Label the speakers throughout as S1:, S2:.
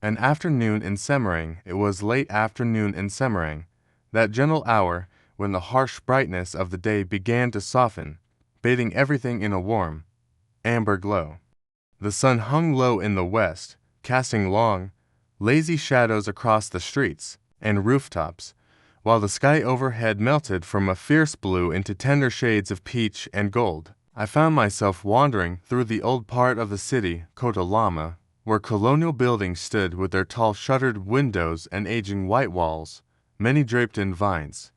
S1: An afternoon in Semmering. It was late afternoon in Semmering, that gentle hour when the harsh brightness of the day began to soften, bathing everything in a warm, amber glow. The sun hung low in the west, casting long, lazy shadows across the streets and rooftops, while the sky overhead melted from a fierce blue into tender shades of peach and gold. I found myself wandering through the old part of the city, Kota Lama, where colonial buildings stood with their tall shuttered windows and aging white walls, many draped in vines.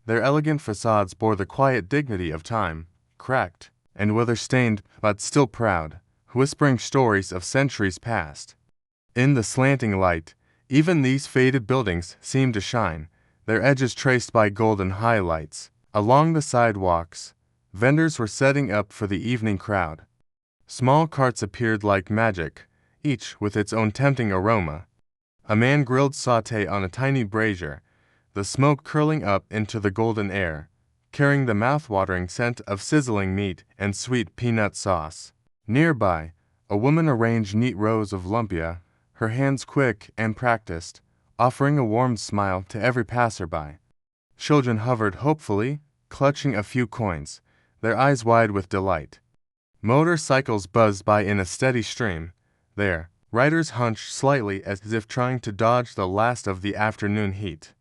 S1: Their elegant facades bore the quiet dignity of time, cracked and weather-stained but still proud, whispering stories of centuries past. In the slanting light, even these faded buildings seemed to shine, their edges traced by golden highlights. Along the sidewalks, vendors were setting up for the evening crowd. Small carts appeared like magic, each with its own tempting aroma. A man grilled sauté on a tiny brazier, the smoke curling up into the golden air, carrying the mouth-watering scent of sizzling meat and sweet peanut sauce. Nearby, a woman arranged neat rows of lumpia, her hands quick and practiced, offering a warm smile to every passerby. Children hovered hopefully, clutching a few coins, their eyes wide with delight. Motorcycles buzzed by in a steady stream, their riders hunched slightly as if trying to dodge the last of the afternoon heat.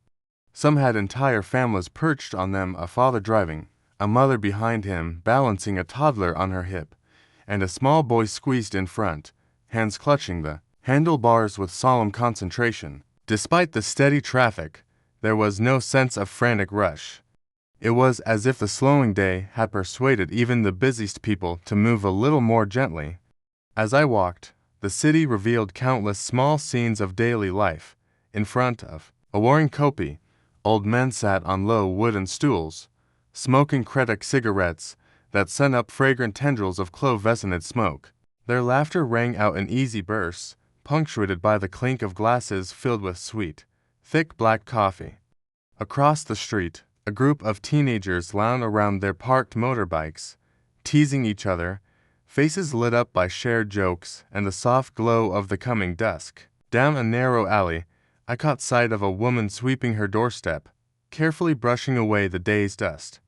S1: Some had entire families perched on them, a father driving, a mother behind him balancing a toddler on her hip, and a small boy squeezed in front, hands clutching the handlebars with solemn concentration. Despite the steady traffic, there was no sense of frantic rush. It was as if the slowing day had persuaded even the busiest people to move a little more gently. As I walked, the city revealed countless small scenes of daily life. In front of a warring kopi, old men sat on low wooden stools, smoking kretek cigarettes that sent up fragrant tendrils of clove-scented smoke. Their laughter rang out in easy bursts, punctuated by the clink of glasses filled with sweet, thick black coffee. Across the street, a group of teenagers lounged around their parked motorbikes, teasing each other, faces lit up by shared jokes and the soft glow of the coming dusk. Down a narrow alley, I caught sight of a woman sweeping her doorstep, carefully brushing away the day's dust.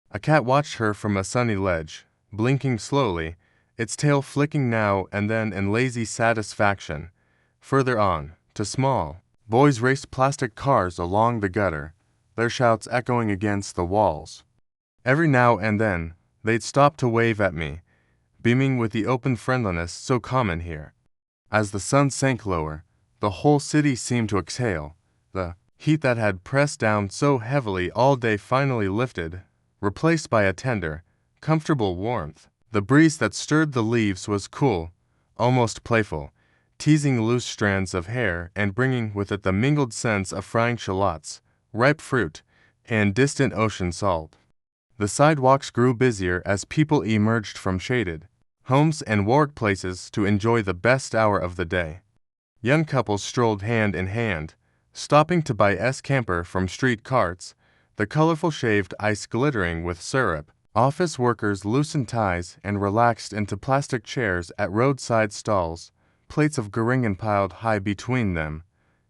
S1: A cat watched her from a sunny ledge, blinking slowly, its tail flicking now and then in lazy satisfaction. Further on, to small boys raced plastic cars along the gutter, their shouts echoing against the walls. Every now and then, they'd stop to wave at me, beaming with the open friendliness so common here. As the sun sank lower, the whole city seemed to exhale. The heat that had pressed down so heavily all day finally lifted, replaced by a tender, comfortable warmth. The breeze that stirred the leaves was cool, almost playful, teasing loose strands of hair and bringing with it the mingled scents of frying shallots, ripe fruit, and distant ocean salt. The sidewalks grew busier as people emerged from shaded homes and workplaces to enjoy the best hour of the day. Young couples strolled hand in hand, stopping to buy camper from street carts, the colorful shaved ice glittering with syrup. Office workers loosened ties and relaxed into plastic chairs at roadside stalls, plates of gorengan piled high between them,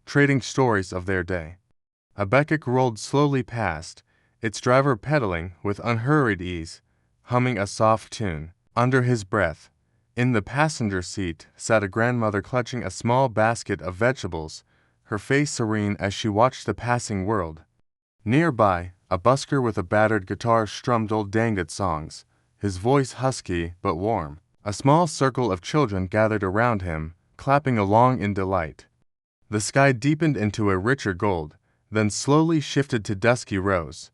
S1: trading stories of their day. A bekik rolled slowly past, its driver pedaling with unhurried ease, humming a soft tune. Under his breath, in the passenger seat sat a grandmother clutching a small basket of vegetables, her face serene as she watched the passing world. Nearby, a busker with a battered guitar strummed old dangdut songs, his voice husky but warm. A small circle of children gathered around him, clapping along in delight. The sky deepened into a richer gold, then slowly shifted to dusky rose.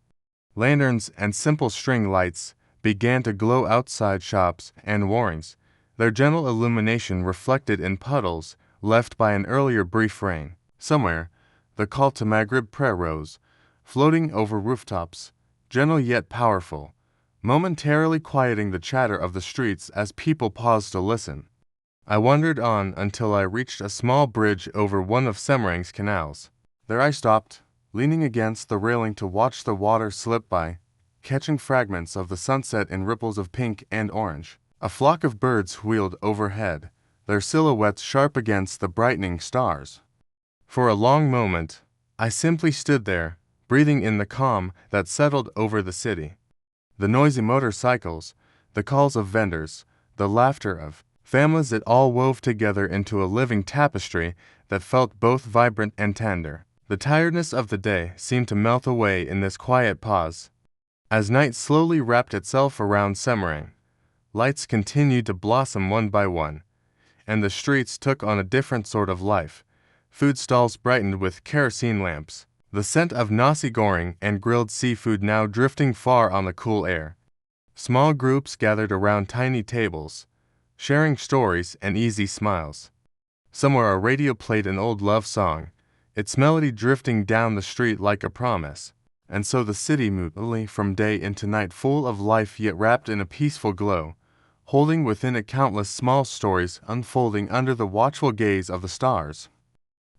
S1: Lanterns and simple string lights began to glow outside shops and warrings, their gentle illumination reflected in puddles left by an earlier brief rain. Somewhere, the call to Maghrib prayer rose, floating over rooftops, gentle yet powerful, momentarily quieting the chatter of the streets as people paused to listen. I wandered on until I reached a small bridge over one of Semmering's canals. There I stopped, leaning against the railing to watch the water slip by, catching fragments of the sunset in ripples of pink and orange. A flock of birds wheeled overhead, their silhouettes sharp against the brightening stars. For a long moment, I simply stood there, breathing in the calm that settled over the city. The noisy motorcycles, the calls of vendors, the laughter of families, it all wove together into a living tapestry that felt both vibrant and tender. The tiredness of the day seemed to melt away in this quiet pause. As night slowly wrapped itself around Semmering, lights continued to blossom one by one, and the streets took on a different sort of life. Food stalls brightened with kerosene lamps, the scent of nasi goreng and grilled seafood now drifting far on the cool air. Small groups gathered around tiny tables, sharing stories and easy smiles. Somewhere a radio played an old love song, its melody drifting down the street like a promise. And so the city moved from day into night, full of life yet wrapped in a peaceful glow, holding within it countless small stories unfolding under the watchful gaze of the stars.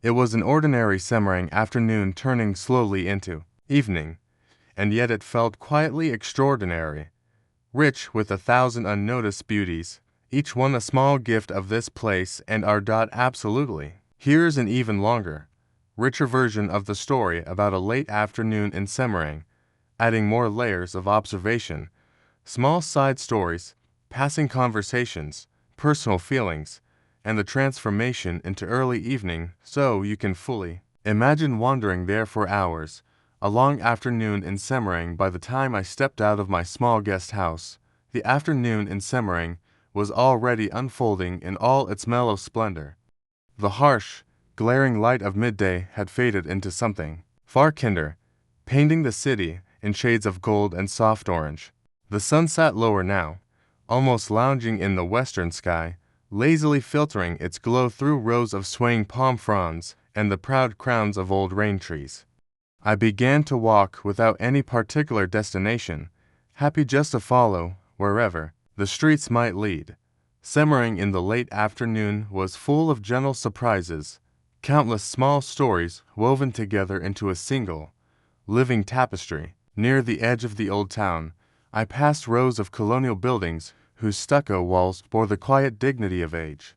S1: It was an ordinary Semmering afternoon turning slowly into evening, and yet it felt quietly extraordinary, rich with 1,000 unnoticed beauties, each one a small gift of this place and our dot. Absolutely. Here's an even longer, richer version of the story about a late afternoon in Semmering, adding more layers of observation, small side stories, passing conversations, personal feelings, and the transformation into early evening, so you can fully imagine wandering there for hours. A long afternoon in Semmering. By the time I stepped out of my small guest house, the afternoon in Semmering was already unfolding in all its mellow splendor. The harsh, glaring light of midday had faded into something far kinder, painting the city in shades of gold and soft orange. The sun sat lower now, almost lounging in the western sky, lazily filtering its glow through rows of swaying palm fronds and the proud crowns of old rain trees. I began to walk without any particular destination, happy just to follow wherever the streets might lead. Semmering in the late afternoon was full of gentle surprises, countless small stories woven together into a single, living tapestry. Near the edge of the old town, I passed rows of colonial buildings whose stucco walls bore the quiet dignity of age.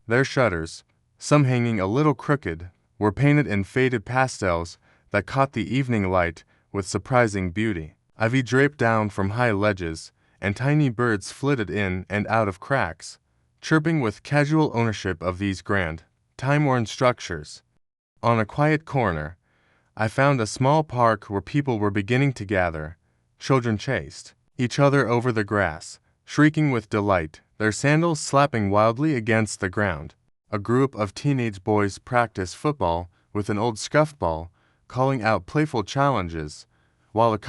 S1: Their shutters, some hanging a little crooked, were painted in faded pastels that caught the evening light with surprising beauty. Ivy draped down from high ledges, and tiny birds flitted in and out of cracks, chirping with casual ownership of these grand, time-worn structures. On a quiet corner, I found a small park where people were beginning to gather. Children chased each other over the grass, shrieking with delight, their sandals slapping wildly against the ground. A group of teenage boys practiced football with an old scuffed ball, calling out playful challenges, while a